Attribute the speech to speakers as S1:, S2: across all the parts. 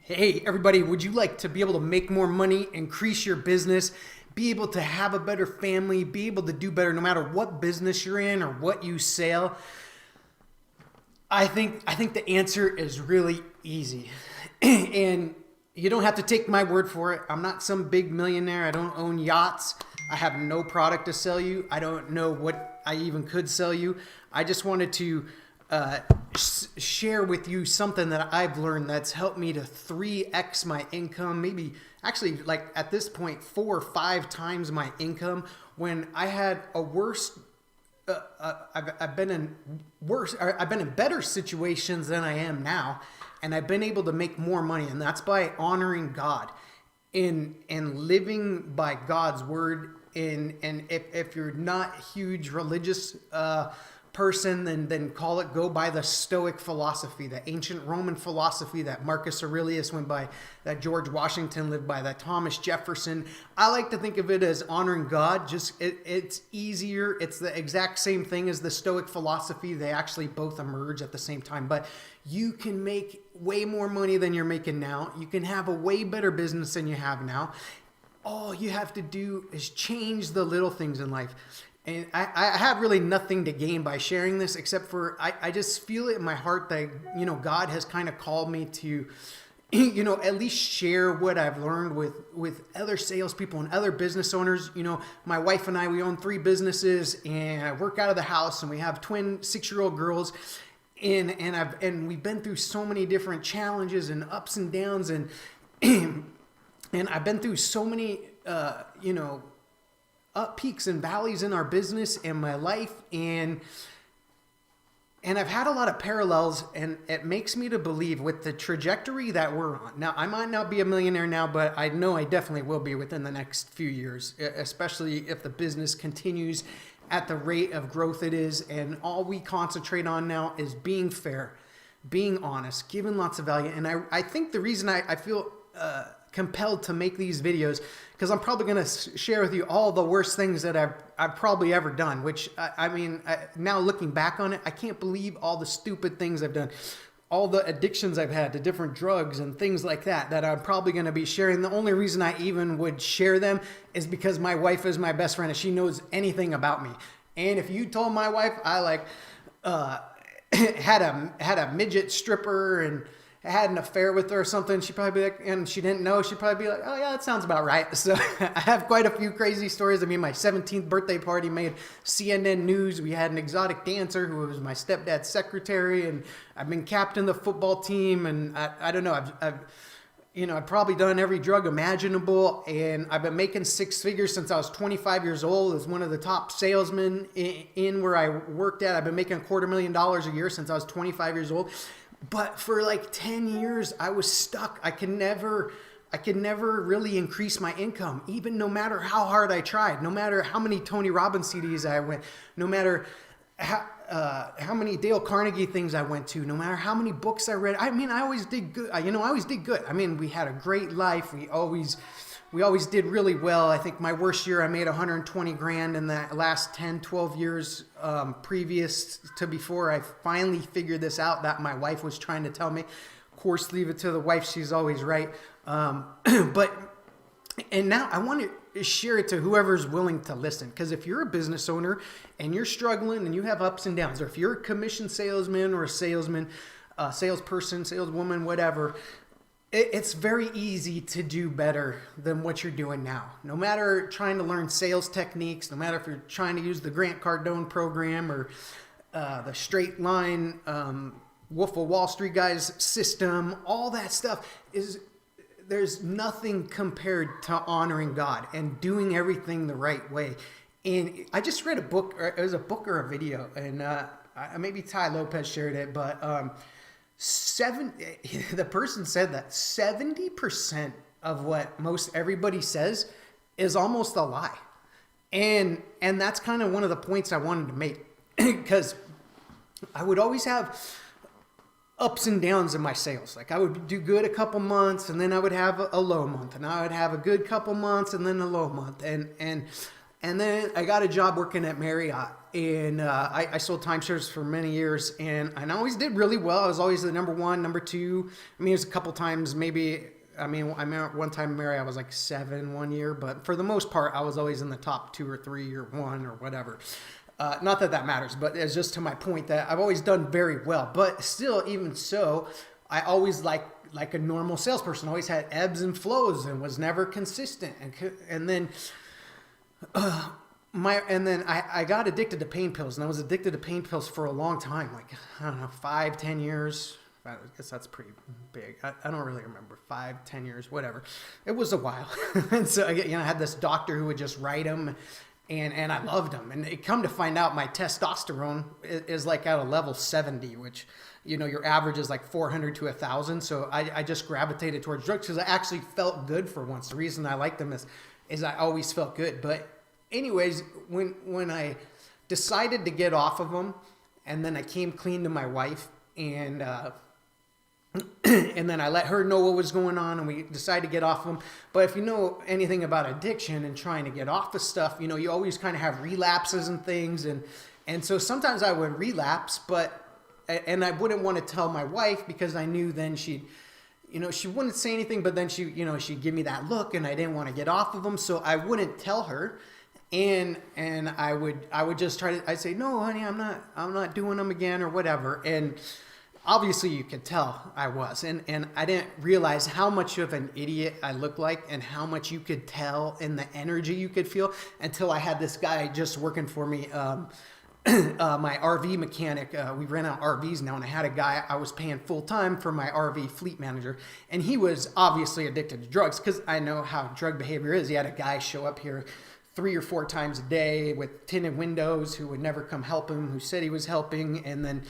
S1: Hey, everybody, would you like to be able to make more money, increase your business, be able to have a better family, be able to do better no matter what business you're in or what you sell? I think the answer is really easy. And you don't have to take my word for it. I'm not some big millionaire. I don't own yachts. I have no product to sell you. I don't know what I even could sell you. I just wanted to share with you something that I've learned that's helped me to 3x my income, maybe actually like at this point 4 or 5 times my income. When I had a worse I've been in better situations than I am now, and I've been able to make more money, and that's by honoring God and living by God's word. And if you're not a huge religious person, then go by the Stoic philosophy, the ancient Roman philosophy that Marcus Aurelius went by, that George Washington lived by, that Thomas Jefferson. I like to think of it as honoring God. It's easier. It's the exact same thing as the Stoic philosophy. They actually both emerge at the same time. But you can make way more money than you're making now. You can have a way better business than you have now. All you have to do is change the little things in life. And I have really nothing to gain by sharing this, except for I just feel it in my heart that, God has kind of called me to, at least share what I've learned with other salespeople and other business owners. My wife and I, we own 3 businesses, and I work out of the house, and we have twin 6-year-old girls. And we've been through so many different challenges and ups and downs, and and I've been through so many, up peaks and valleys in our business and my life, and I've had a lot of parallels, and it makes me to believe with the trajectory that we're on. Now, I might not be a millionaire now, but I know I definitely will be within the next few years, especially if the business continues at the rate of growth it is, and all we concentrate on now is being fair, being honest, giving lots of value. And I think the reason I feel compelled to make these videos, because I'm probably going to share with you all the worst things that I've probably ever done, which now looking back on it, I can't believe all the stupid things I've done, all the addictions I've had to different drugs and things like that I'm probably going to be sharing. The only reason I even would share them is because my wife is my best friend and she knows anything about me. And if you told my wife I had a midget stripper and had an affair with her or something, she'd probably be like, and she didn't know, she'd probably be like, oh yeah, that sounds about right. So I have quite a few crazy stories. I mean, my 17th birthday party made CNN news. We had an exotic dancer who was my stepdad's secretary, and I've been captain of the football team, and I don't know, I've probably done every drug imaginable, and I've been making 6 figures since I was 25 years old as one of the top salesmen in where I worked at. I've been making $250,000 a year since I was 25 years old. But for like 10 years, I was stuck. I could never really increase my income, even no matter how hard I tried, no matter how many Tony Robbins CDs I went, no matter how many Dale Carnegie things I went to, no matter how many books I read. I mean, I always did good. I always did good. I mean, we had a great life. We always did really well. I think my worst year, I made $120,000 in the last 10, 12 years previous to before I finally figured this out that my wife was trying to tell me. Of course, leave it to the wife. She's always right. And now I want to share it to whoever's willing to listen. Because if you're a business owner and you're struggling and you have ups and downs, or if you're a commission salesman or a salesman, salesperson, saleswoman, whatever, it's very easy to do better than what you're doing now. No matter trying to learn sales techniques, no matter if you're trying to use the Grant Cardone program or the straight line Wolf of Wall Street guys system, all that stuff there's nothing compared to honoring God and doing everything the right way. And I just read a book, or it was a book or a video, and maybe Ty Lopez shared it, but the person said that 70% of what most everybody says is almost a lie. And that's kind of one of the points I wanted to make, because I would always have ups and downs in my sales. Like I would do good a couple months, and then I would have a low month, and I would have a good couple months and then a low month. And And then I got a job working at Marriott, and I sold timeshares for many years, and I always did really well. I was always the number one, number two. I mean, there's a couple times maybe, I remember one time in Marriott I was like 7 one year, but for the most part, I was always in the top 2 or 3 or 1 or whatever. Not that that matters, but it's just to my point that I've always done very well. But still, even so, I always like a normal salesperson, always had ebbs and flows and was never consistent. And then I got addicted to pain pills, and I was addicted to pain pills for a long time, like, I don't know, 5-10 years. I guess that's pretty big. I don't really remember, 5-10 years, whatever. It was a while. And so I had this doctor who would just write them, and I loved them. And it come to find out my testosterone is like at a level 70, which, your average is like 400 to 1,000. So I just gravitated towards drugs because I actually felt good for once. The reason I liked them is I always felt good. But anyways, when I decided to get off of them, and then I came clean to my wife, and and then I let her know what was going on, and we decided to get off of them. But if you know anything about addiction and trying to get off the stuff, you always kind of have relapses and things. And so sometimes I would relapse, and I wouldn't want to tell my wife because I knew then she wouldn't say anything, but then she'd give me that look, and I didn't want to get off of them. So I wouldn't tell her. And I would just I'd say, no, honey, I'm not doing them again or whatever. And obviously you could tell I was, and I didn't realize how much of an idiot I looked like and how much you could tell in the energy you could feel until I had this guy just working for me, my RV mechanic. We rent out RVs now, and I had a guy I was paying full time for my RV fleet manager, and he was obviously addicted to drugs because I know how drug behavior is. He had a guy show up here 3 or 4 times a day with tinted windows who would never come help him, who said he was helping, and then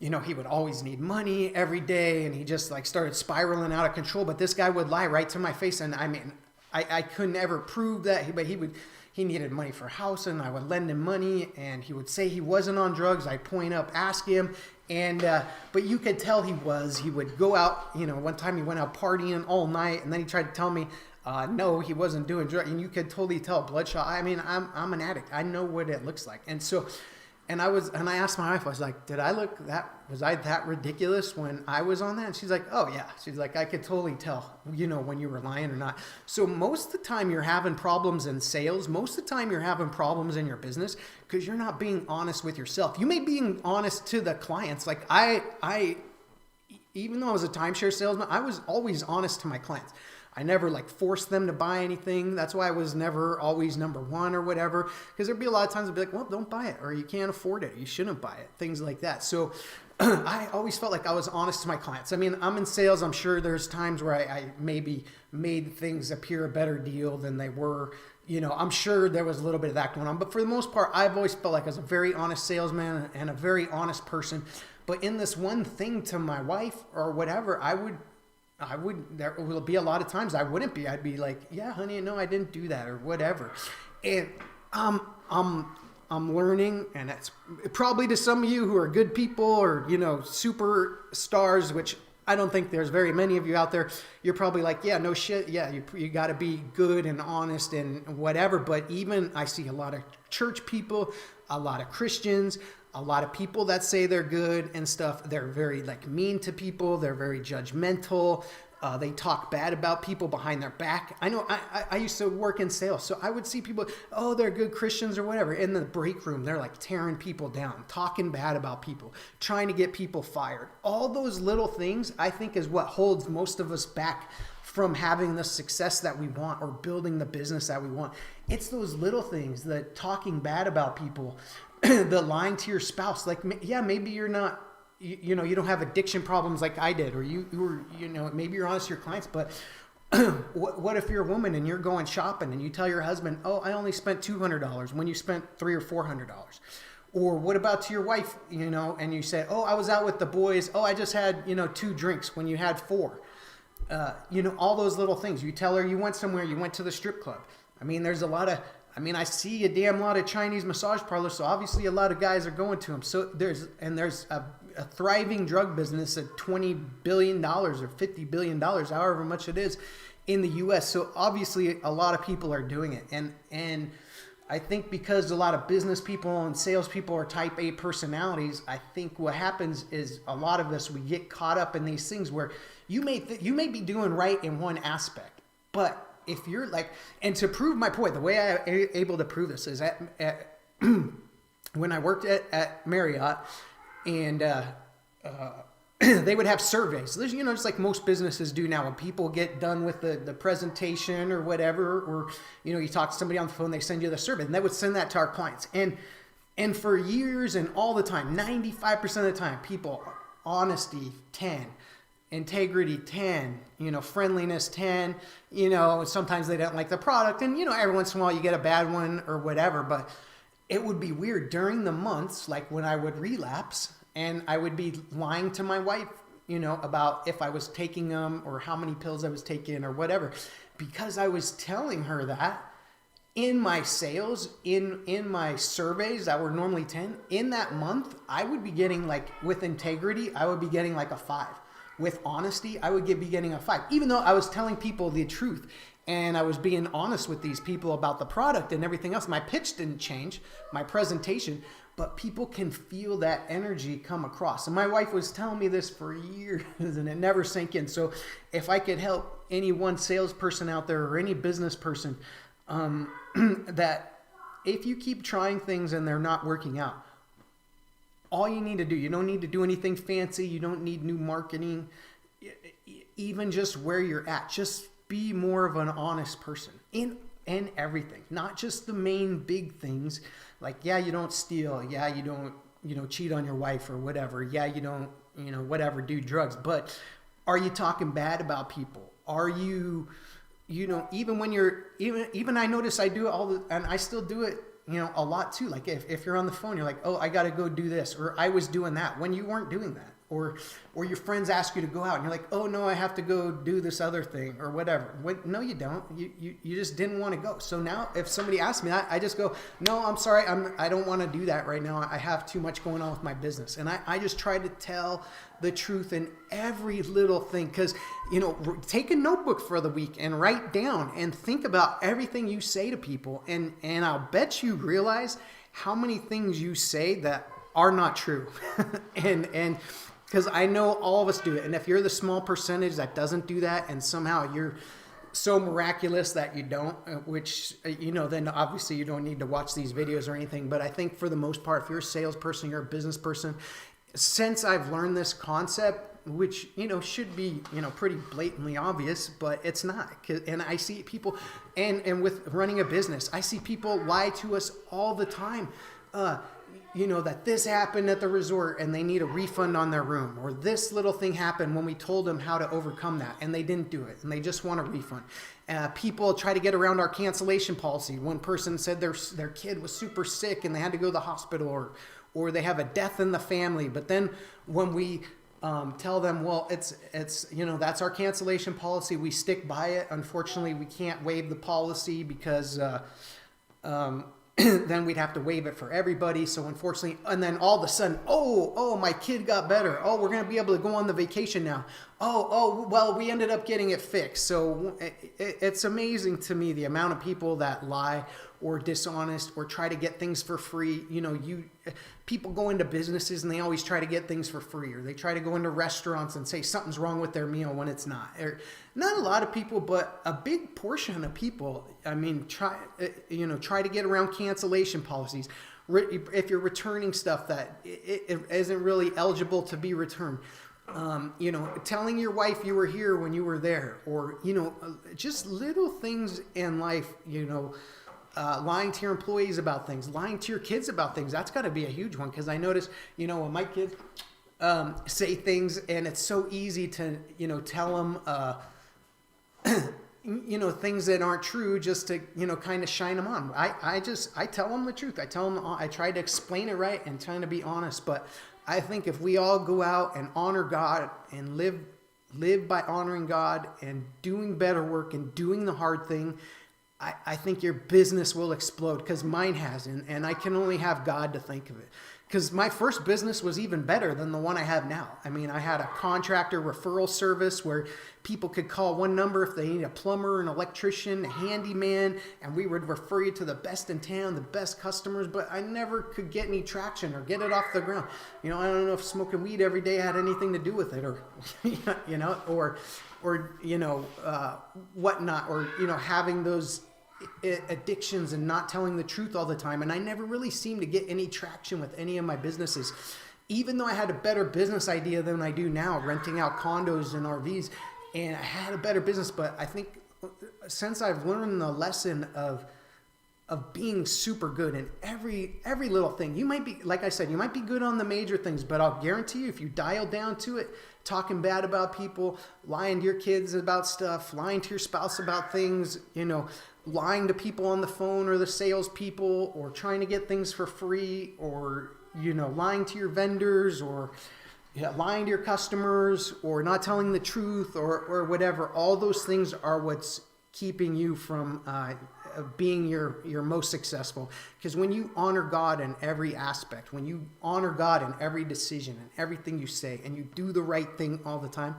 S1: he would always need money every day, and he just started spiraling out of control. But this guy would lie right to my face, and I couldn't ever prove that, but he needed money for a house, and I would lend him money, and he would say he wasn't on drugs. I'd point up, ask him, and but you could tell he was. He would go out, one time he went out partying all night, and then he tried to tell me, no, he wasn't doing drugs, and you could totally tell, bloodshot. I'm an addict. I know what it looks like, and so. And I asked my wife, I was like, was I that ridiculous when I was on that? And she's like, oh yeah. She's like, I could totally tell, when you were lying or not. So most of the time you're having problems in sales. Most of the time you're having problems in your business because you're not being honest with yourself. You may be being honest to the clients. Like I, even though I was a timeshare salesman, I was always honest to my clients. I never forced them to buy anything. That's why I was never always number one or whatever. Because there'd be a lot of times I'd be like, well, don't buy it, or you can't afford it. You shouldn't buy it. Things like that. So I always felt like I was honest to my clients. I'm in sales. I'm sure there's times where I maybe made things appear a better deal than they were. I'm sure there was a little bit of that going on. But for the most part, I've always felt like I was a very honest salesman and a very honest person. But in this one thing to my wife or whatever, there will be a lot of times I wouldn't be. I'd be like, yeah, honey, no, I didn't do that or whatever. And I'm learning, and it's probably to some of you who are good people or, superstars, which I don't think there's very many of you out there. You're probably like, yeah, no shit. Yeah, you got to be good and honest and whatever. But even I see a lot of church people, a lot of Christians, a lot of people that say they're good and stuff. They're very mean to people. They're very judgmental. They talk bad about people behind their back. I know I used to work in sales, so I would see people, oh, they're good Christians or whatever. In the break room, they're tearing people down, talking bad about people, trying to get people fired. All those little things, I think, is what holds most of us back from having the success that we want or building the business that we want. It's those little things, the talking bad about people, the lying to your spouse. Maybe you're not, you don't have addiction problems like I did, or you were, maybe you're honest to your clients, but what if you're a woman and you're going shopping and you tell your husband, oh, I only spent $200 when you spent $300 or $400? Or what about to your wife, and you say, oh, I was out with the boys. Oh, I just had, 2 drinks when you had 4. All those little things. You tell her you went somewhere, you went to the strip club. There's a lot of, I see a damn lot of Chinese massage parlors, so obviously a lot of guys are going to them. So there's a thriving drug business at $20 billion or $50 billion, however much it is, in the U.S. So obviously a lot of people are doing it. And I think because a lot of business people and salespeople are type A personalities, I think what happens is a lot of us, we get caught up in these things where you may be doing right in one aspect, but if you're like, and to prove my point, the way I'm able to prove this is when I worked at Marriott, and they would have surveys. There's, just like most businesses do now, when people get done with the presentation or whatever, or, you talk to somebody on the phone, they send you the survey, and they would send that to our clients. And for years and all the time, 95% of the time, people, honesty, 10, integrity, 10, friendliness, 10, sometimes they don't like the product. And, every once in a while you get a bad one or whatever, but it would be weird during the months, like when I would relapse, and I would be lying to my wife, about if I was taking them or how many pills I was taking or whatever, because I was telling her that in my sales, in my surveys that were normally 10, in that month, I would be getting, like, with integrity, I would be getting like a 5. With honesty, I would be getting a 5, even though I was telling people the truth. And I was being honest with these people about the product and everything else. My pitch didn't change, my presentation, but people can feel that energy come across. And my wife was telling me this for years, and it never sank in. So if I could help any one salesperson out there or any business person, that if you keep trying things and they're not working out, all you need to do, you don't need to do anything fancy. You don't need new marketing, even just where you're at. Just be more of an honest person in everything, not just the main big things. Like, yeah, you don't steal. Yeah, you don't, cheat on your wife or whatever. Yeah, you don't, whatever, do drugs. But are you talking bad about people? Are you, even when you're, even I notice I do it and I still do it, a lot too. Like if you're on the phone, you're like, oh, I got to go do this, or I was doing that when you weren't doing that. Or your friends ask you to go out and you're like, oh no, I have to go do this other thing or whatever. No, you don't. You just didn't want to go. So now if somebody asks me that, I just go, no, I'm sorry. I don't want to do that right now. I have too much going on with my business. And I just try to tell the truth in every little thing. Cause take a notebook for the week and write down and think about everything you say to people. And I'll bet you realize how many things you say that are not true. and because I know all of us do it. And if you're the small percentage that doesn't do that, and somehow you're so miraculous that you don't, which, then obviously you don't need to watch these videos or anything. But I think for the most part, if you're a salesperson, you're a business person, since I've learned this concept, which, should be, pretty blatantly obvious, but it's not. And I see people, and with running a business, I see people lie to us all the time. That this happened at the resort and they need a refund on their room, or this little thing happened when we told them how to overcome that and they didn't do it and they just want a refund. People try to get around our cancellation policy. One person said their kid was super sick and they had to go to the hospital, or they have a death in the family. But then when we tell them, well, it's that's our cancellation policy, we stick by it. Unfortunately, we can't waive the policy because then we'd have to waive it for everybody. So unfortunately, and then all of a sudden, oh, my kid got better. Oh, we're going to be able to go on the vacation now. Well, we ended up getting it fixed. So it's amazing to me the amount of people that lie or dishonest or try to get things for free. People go into businesses and they always try to get things for free, or they try to go into restaurants and say something's wrong with their meal when it's not. Or not a lot of people, but a big portion of people, try to get around cancellation policies. If you're returning stuff that it isn't really eligible to be returned, telling your wife you were here when you were there, or, just little things in life, lying to your employees about things, lying to your kids about things. That's got to be a huge one. Cause I notice, when my kids, say things, and it's so easy to, tell them, things that aren't true just to, kind of shine them on. I tell them the truth. I try to explain it right and trying to be honest. But I think if we all go out and honor God and live by honoring God and doing better work and doing the hard thing, I think your business will explode, because mine has, and I can only have God to thank of it. because my first business was even better than the one I have now. I mean, I had a contractor referral service where people could call one number if they need a plumber, an electrician, a handyman, and we would refer you to the best in town, the best customers, but I never could get any traction or get it off the ground. You know, I don't know if smoking weed every day had anything to do with it, or, you know, or whatnot, or, you know, having those addictions and not telling the truth all the time. And I never really seemed to get any traction with any of my businesses, even though I had a better business idea than I do now, renting out condos and RVs, and I had a better business. But I think since I've learned the lesson of being super good in every little thing, you might be, like I said, you might be good on the major things, but I'll guarantee you, if you dial down to it, talking bad about people, lying to your kids about stuff, lying to your spouse about things, you know, lying to people on the phone or the salespeople, or trying to get things for free, or, you know, lying to your vendors, or lying to your customers, or not telling the truth, or whatever. All those things are what's keeping you from being your most successful. Because when you honor God in every aspect, when you honor God in every decision and everything you say, and you do the right thing all the time,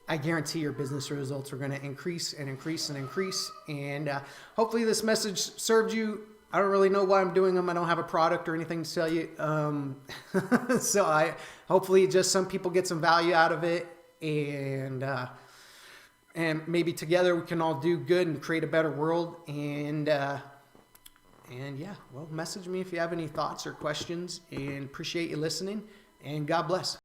S1: I guarantee your business results are going to increase and increase and increase. And hopefully this message served you. I don't really know why I'm doing them. I don't have a product or anything to sell you. So hopefully just some people get some value out of it. And maybe together we can all do good and create a better world. And yeah, well, message me if you have any thoughts or questions, and appreciate you listening, and God bless.